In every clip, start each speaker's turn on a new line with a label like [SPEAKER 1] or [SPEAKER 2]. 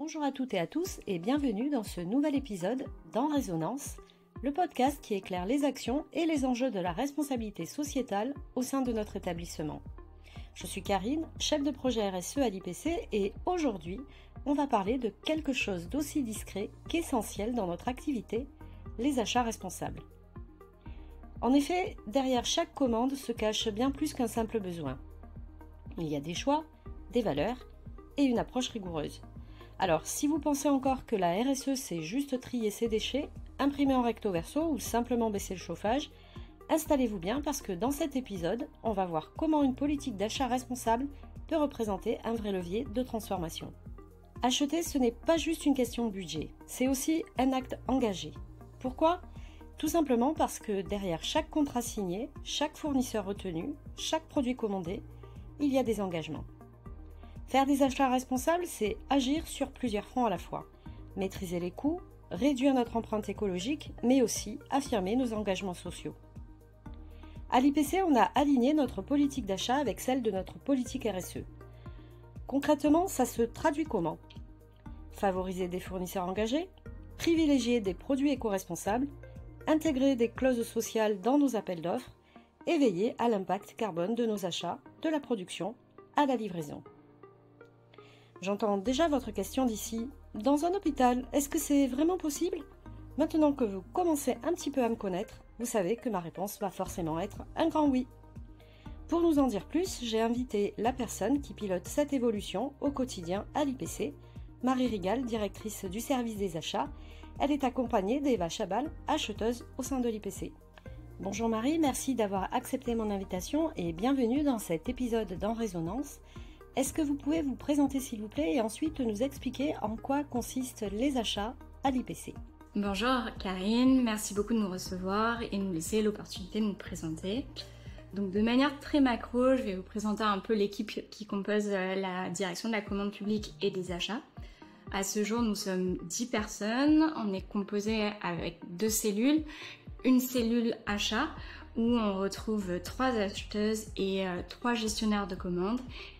[SPEAKER 1] Bonjour à toutes et à tous et bienvenue dans ce nouvel épisode d'En Résonance, le podcast qui éclaire les actions et les enjeux de la responsabilité sociétale au sein de notre établissement. Je suis Karine, chef de projet RSE à l'IPC et aujourd'hui, on va parler de quelque chose d'aussi discret qu'essentiel dans notre activité, les achats responsables. En effet, derrière chaque commande se cache bien plus qu'un simple besoin. Il y a des choix, des valeurs et une approche rigoureuse. Alors, si vous pensez encore que la RSE c'est juste trier ses déchets, imprimer en recto verso ou simplement baisser le chauffage, installez-vous bien parce que dans cet épisode, on va voir comment une politique d'achat responsable peut représenter un vrai levier de transformation. Acheter, ce n'est pas juste une question de budget, c'est aussi un acte engagé. Pourquoi ? Tout simplement parce que derrière chaque contrat signé, chaque fournisseur retenu, chaque produit commandé, il y a des engagements. Faire des achats responsables, c'est agir sur plusieurs fronts à la fois. Maîtriser les coûts, réduire notre empreinte écologique, mais aussi affirmer nos engagements sociaux. À l'IPC, on a aligné notre politique d'achat avec celle de notre politique RSE. Concrètement, ça se traduit comment ? Favoriser des fournisseurs engagés, privilégier des produits éco-responsables, intégrer des clauses sociales dans nos appels d'offres et veiller à l'impact carbone de nos achats, de la production à la livraison. J'entends déjà votre question d'ici. Dans un hôpital, est-ce que c'est vraiment possible ? Maintenant que vous commencez un petit peu à me connaître, vous savez que ma réponse va forcément être un grand oui. Pour nous en dire plus, j'ai invité la personne qui pilote cette évolution au quotidien à l'IPC, Marie Rigal, directrice du service des achats. Elle est accompagnée d'Eva Chabal, acheteuse au sein de l'IPC. Bonjour Marie, merci d'avoir accepté mon invitation et bienvenue dans cet épisode d'En Résonance. Est-ce que vous pouvez vous présenter s'il vous plaît et ensuite nous expliquer en quoi consistent les achats à l'IPC ?
[SPEAKER 2] Bonjour Karine, merci beaucoup de nous recevoir et de nous laisser l'opportunité de nous présenter. Donc de manière très macro, je vais vous présenter un peu l'équipe qui compose la direction de la commande publique et des achats. À ce jour, nous sommes 10 personnes, on est composé avec 2 cellules. Une cellule achat où on retrouve 3 acheteuses et 3 gestionnaires de commandes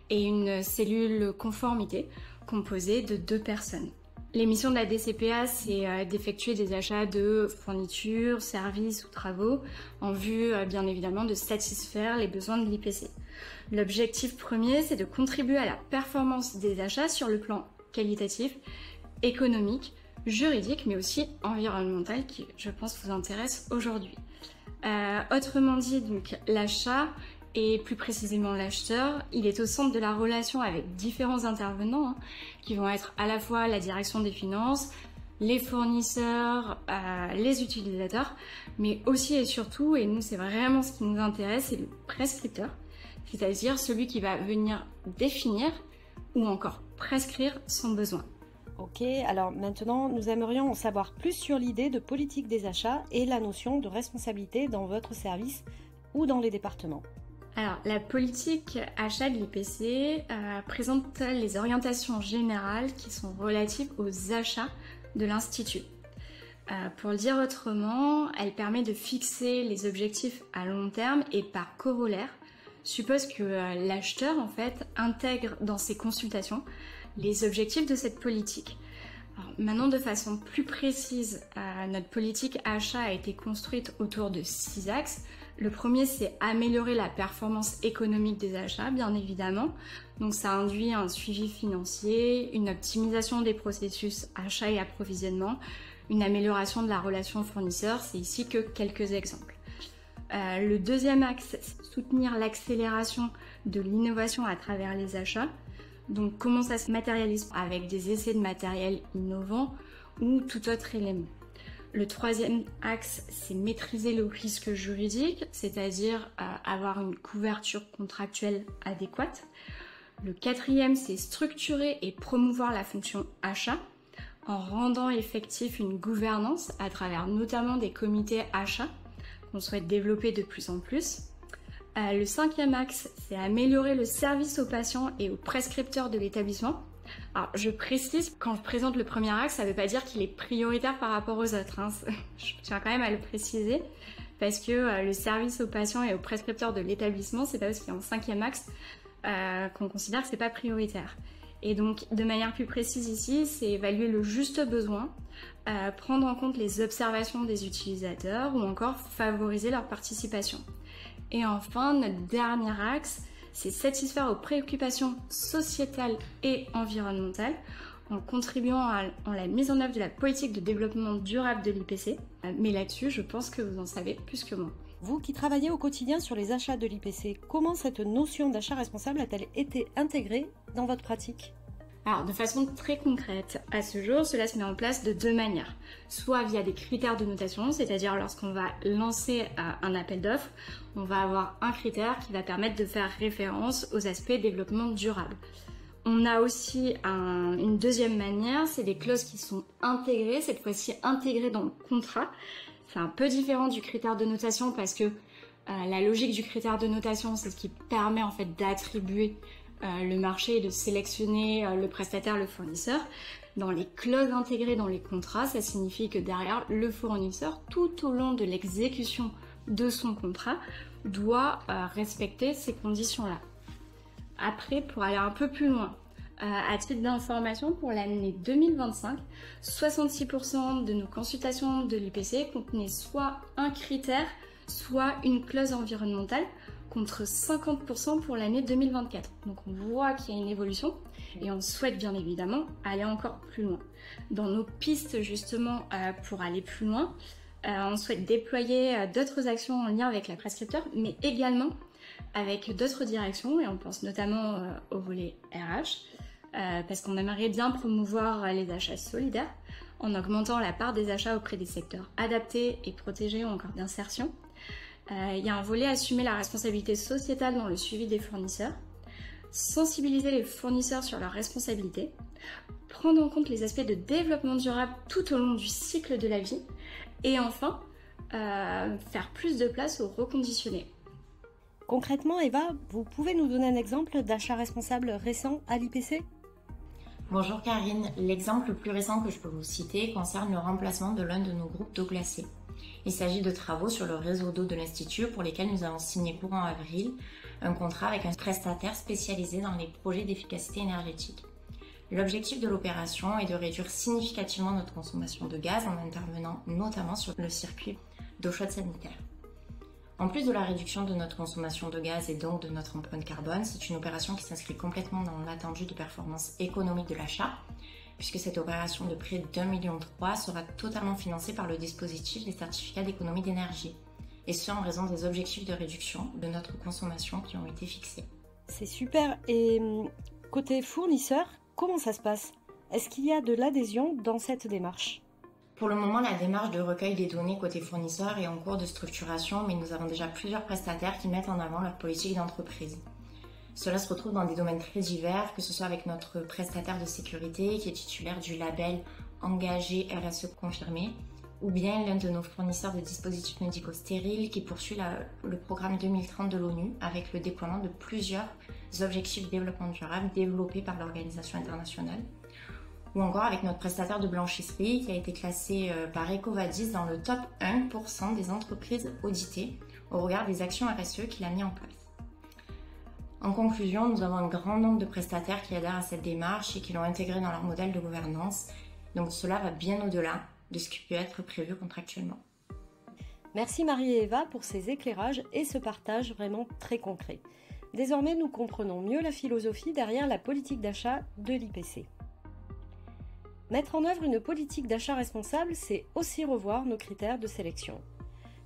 [SPEAKER 2] et une cellule conformité composée de 2 personnes. Les missions de la DCPA, c'est d'effectuer des achats de fournitures, services ou travaux en vue, bien évidemment, de satisfaire les besoins de l'IPC. L'objectif premier, c'est de contribuer à la performance des achats sur le plan qualitatif, économique, juridique, mais aussi environnemental, qui, je pense, vous intéresse aujourd'hui. Autrement dit, donc, l'achat, et plus précisément l'acheteur, il est au centre de la relation avec différents intervenants, qui vont être à la fois la direction des finances, les fournisseurs, les utilisateurs, mais aussi et surtout, et nous c'est vraiment ce qui nous intéresse, c'est le prescripteur, c'est-à-dire celui qui va venir définir ou encore prescrire son besoin.
[SPEAKER 1] Ok, alors maintenant nous aimerions en savoir plus sur l'idée de politique des achats et la notion de responsabilité dans votre service ou dans les départements.
[SPEAKER 2] Alors, la politique achat de l'IPC présente les orientations générales qui sont relatives aux achats de l'Institut. Pour le dire autrement, elle permet de fixer les objectifs à long terme et par corollaire, suppose que l'acheteur en fait intègre dans ses consultations les objectifs de cette politique. Alors, maintenant, de façon plus précise, notre politique achat a été construite autour de 6 axes. Le premier, c'est améliorer la performance économique des achats, bien évidemment. Donc, ça induit un suivi financier, une optimisation des processus achat et approvisionnement, une amélioration de la relation fournisseur. C'est ici que quelques exemples. Le deuxième axe, c'est soutenir l'accélération de l'innovation à travers les achats. Donc, comment ça se matérialise avec des essais de matériel innovant ou tout autre élément. Le troisième axe, c'est maîtriser le risque juridique, c'est-à-dire avoir une couverture contractuelle adéquate. Le quatrième, c'est structurer et promouvoir la fonction achat en rendant effectif une gouvernance à travers notamment des comités achats qu'on souhaite développer de plus en plus. Le cinquième axe, c'est améliorer le service aux patients et aux prescripteurs de l'établissement. Alors, je précise, quand je présente le premier axe, ça ne veut pas dire qu'il est prioritaire par rapport aux autres. Je tiens quand même à le préciser, parce que le service aux patients et aux prescripteurs de l'établissement, c'est pas parce qu'il y a un cinquième axe qu'on considère que c'est pas prioritaire. Et donc, de manière plus précise ici, c'est évaluer le juste besoin, prendre en compte les observations des utilisateurs ou encore favoriser leur participation. Et enfin, notre dernier axe, c'est satisfaire aux préoccupations sociétales et environnementales en contribuant à la mise en œuvre de la politique de développement durable de l'IPC. Mais là-dessus, je pense que vous en savez plus que moi.
[SPEAKER 1] Vous qui travaillez au quotidien sur les achats de l'IPC, comment cette notion d'achat responsable a-t-elle été intégrée dans votre pratique ?
[SPEAKER 2] Alors, de façon très concrète, à ce jour, cela se met en place de deux manières. Soit via des critères de notation, c'est-à-dire lorsqu'on va lancer un appel d'offres, on va avoir un critère qui va permettre de faire référence aux aspects développement durable. On a aussi une deuxième manière, c'est des clauses qui sont intégrées, cette fois-ci intégrées dans le contrat. C'est un peu différent du critère de notation parce que la logique du critère de notation, c'est ce qui permet en fait d'attribuer le marché et de sélectionner le prestataire, le fournisseur. Dans les clauses intégrées dans les contrats, ça signifie que derrière, le fournisseur, tout au long de l'exécution de son contrat, doit respecter ces conditions-là. Après, pour aller un peu plus loin, à titre d'information, pour l'année 2025, 66% de nos consultations de l'IPC contenaient soit un critère, soit une clause environnementale, contre 50% pour l'année 2024. Donc on voit qu'il y a une évolution et on souhaite bien évidemment aller encore plus loin. Dans nos pistes justement pour aller plus loin, on souhaite déployer d'autres actions en lien avec la prescripteur, mais également avec d'autres directions, et on pense notamment au volet RH, parce qu'on aimerait bien promouvoir les achats solidaires en augmentant la part des achats auprès des secteurs adaptés et protégés ou encore d'insertion. Il y a un volet assumer la responsabilité sociétale dans le suivi des fournisseurs, sensibiliser les fournisseurs sur leurs responsabilités, prendre en compte les aspects de développement durable tout au long du cycle de la vie, et enfin, faire plus de place aux reconditionnés.
[SPEAKER 1] Concrètement, Eva, vous pouvez nous donner un exemple d'achat responsable récent à l'IPC ?
[SPEAKER 3] Bonjour Karine, l'exemple le plus récent que je peux vous citer concerne le remplacement de l'un de nos groupes d'eau glacée. Il s'agit de travaux sur le réseau d'eau de l'Institut pour lesquels nous avons signé courant avril un contrat avec un prestataire spécialisé dans les projets d'efficacité énergétique. L'objectif de l'opération est de réduire significativement notre consommation de gaz en intervenant notamment sur le circuit d'eau chaude sanitaire. En plus de la réduction de notre consommation de gaz et donc de notre empreinte carbone, c'est une opération qui s'inscrit complètement dans l'attendu de performance économique de l'achat, puisque cette opération de près d'1,3 million sera totalement financée par le dispositif des certificats d'économie d'énergie, et ce en raison des objectifs de réduction de notre consommation qui ont été fixés.
[SPEAKER 1] C'est super. Et côté fournisseur, comment ça se passe ? Est-ce qu'il y a de l'adhésion dans cette démarche ?
[SPEAKER 3] Pour le moment, la démarche de recueil des données côté fournisseur est en cours de structuration, mais nous avons déjà plusieurs prestataires qui mettent en avant leur politique d'entreprise. Cela se retrouve dans des domaines très divers, que ce soit avec notre prestataire de sécurité qui est titulaire du label engagé RSE confirmé, ou bien l'un de nos fournisseurs de dispositifs médicaux stériles qui poursuit le programme 2030 de l'ONU avec le déploiement de plusieurs objectifs de développement durable développés par l'organisation internationale, ou encore avec notre prestataire de blanchisserie qui a été classé par EcoVadis dans le top 1% des entreprises auditées au regard des actions RSE qu'il a mis en place. En conclusion, nous avons un grand nombre de prestataires qui adhèrent à cette démarche et qui l'ont intégrée dans leur modèle de gouvernance, donc cela va bien au-delà de ce qui peut être prévu contractuellement.
[SPEAKER 1] Merci Marie et Eva pour ces éclairages et ce partage vraiment très concret. Désormais, nous comprenons mieux la philosophie derrière la politique d'achat de l'IPC. Mettre en œuvre une politique d'achat responsable, c'est aussi revoir nos critères de sélection.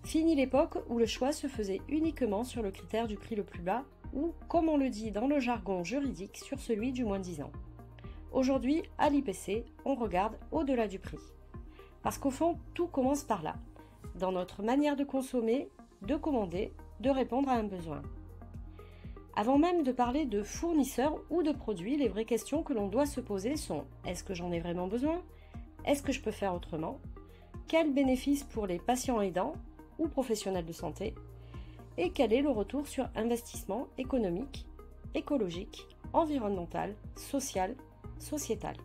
[SPEAKER 1] Fini l'époque où le choix se faisait uniquement sur le critère du prix le plus bas ou, comme on le dit dans le jargon juridique, sur celui du moins 10 ans. Aujourd'hui, à l'IPC, on regarde au-delà du prix. Parce qu'au fond, tout commence par là, dans notre manière de consommer, de commander, de répondre à un besoin. Avant même de parler de fournisseurs ou de produits, les vraies questions que l'on doit se poser sont: est-ce que j'en ai vraiment besoin ? Est-ce que je peux faire autrement ? Quels bénéfices pour les patients aidants ou professionnels de santé ? Et quel est le retour sur investissement économique, écologique, environnemental, social, sociétal ?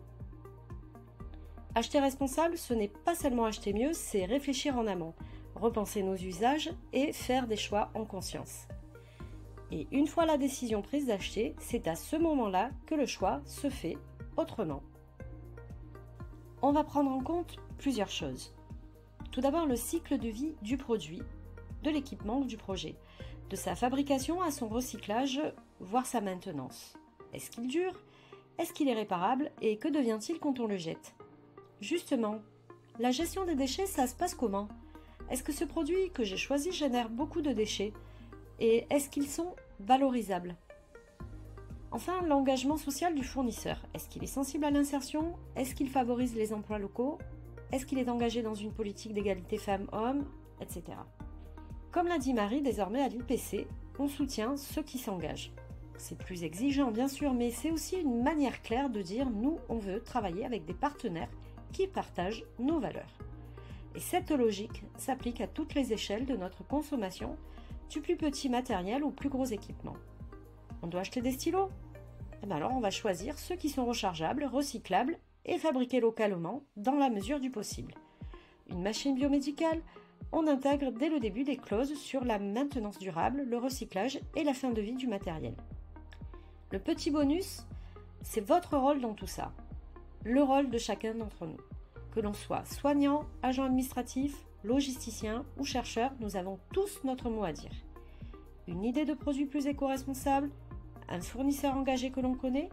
[SPEAKER 1] Acheter responsable, ce n'est pas seulement acheter mieux, c'est réfléchir en amont, repenser nos usages et faire des choix en conscience. Et une fois la décision prise d'acheter, c'est à ce moment-là que le choix se fait autrement. On va prendre en compte plusieurs choses. Tout d'abord, le cycle de vie du produit, de l'équipement ou du projet, de sa fabrication à son recyclage, voire sa maintenance. Est-ce qu'il dure ? Est-ce qu'il est réparable ? Et que devient-il quand on le jette ? Justement, la gestion des déchets, ça se passe comment ? Est-ce que ce produit que j'ai choisi génère beaucoup de déchets ? Et est-ce qu'ils sont valorisables ? Enfin, l'engagement social du fournisseur. Est-ce qu'il est sensible à l'insertion ? Est-ce qu'il favorise les emplois locaux ? Est-ce qu'il est engagé dans une politique d'égalité femmes-hommes ? Etc. Comme l'a dit Marie, désormais à l'IPC, on soutient ceux qui s'engagent. C'est plus exigeant bien sûr, mais c'est aussi une manière claire de dire nous, on veut travailler avec des partenaires qui partagent nos valeurs. Et cette logique s'applique à toutes les échelles de notre consommation, du plus petit matériel au plus gros équipement. On doit acheter des stylos ? Alors on va choisir ceux qui sont rechargeables, recyclables et fabriqués localement dans la mesure du possible. Une machine biomédicale ? On intègre dès le début des clauses sur la maintenance durable, le recyclage et la fin de vie du matériel. Le petit bonus, c'est votre rôle dans tout ça, le rôle de chacun d'entre nous. Que l'on soit soignant, agent administratif, logisticien ou chercheur, nous avons tous notre mot à dire. Une idée de produit plus éco-responsable, un fournisseur engagé que l'on connaît,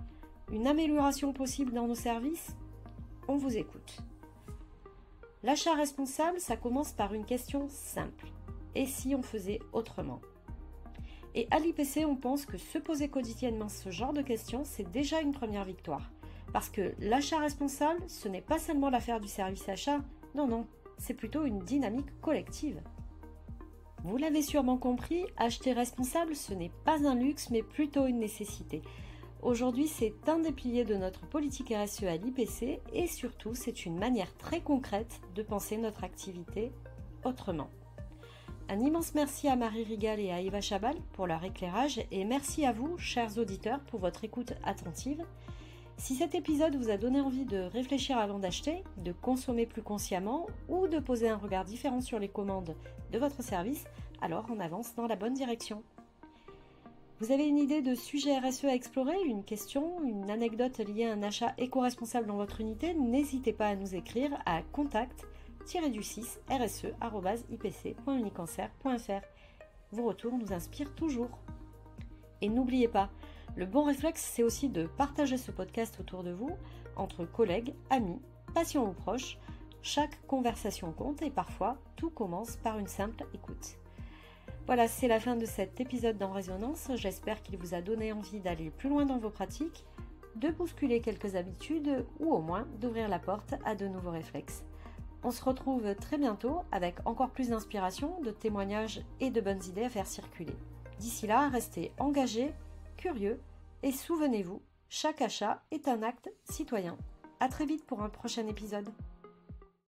[SPEAKER 1] une amélioration possible dans nos services, on vous écoute. L'achat responsable, ça commence par une question simple. Et si on faisait autrement ? Et à l'IPC, on pense que se poser quotidiennement ce genre de questions, c'est déjà une première victoire. Parce que l'achat responsable, ce n'est pas seulement l'affaire du service achat, non, c'est plutôt une dynamique collective. Vous l'avez sûrement compris, acheter responsable, ce n'est pas un luxe, mais plutôt une nécessité. Aujourd'hui, c'est un des piliers de notre politique RSE à l'IPC et surtout, c'est une manière très concrète de penser notre activité autrement. Un immense merci à Marie Rigal et à Eva Chabal pour leur éclairage et merci à vous, chers auditeurs, pour votre écoute attentive. Si cet épisode vous a donné envie de réfléchir avant d'acheter, de consommer plus consciemment ou de poser un regard différent sur les commandes de votre service, alors on avance dans la bonne direction. Vous avez une idée de sujet RSE à explorer, une question, une anecdote liée à un achat éco-responsable dans votre unité ? N'hésitez pas à nous écrire à contact-ipc@ipc.unicancer.fr. Vos retours nous inspirent toujours. Et n'oubliez pas, le bon réflexe, c'est aussi de partager ce podcast autour de vous, entre collègues, amis, patients ou proches. Chaque conversation compte et parfois, tout commence par une simple écoute. Voilà, c'est la fin de cet épisode d'En Résonance. J'espère qu'il vous a donné envie d'aller plus loin dans vos pratiques, de bousculer quelques habitudes ou au moins d'ouvrir la porte à de nouveaux réflexes. On se retrouve très bientôt avec encore plus d'inspiration, de témoignages et de bonnes idées à faire circuler. D'ici là, restez engagés, curieux et souvenez-vous, chaque achat est un acte citoyen. À très vite pour un prochain épisode.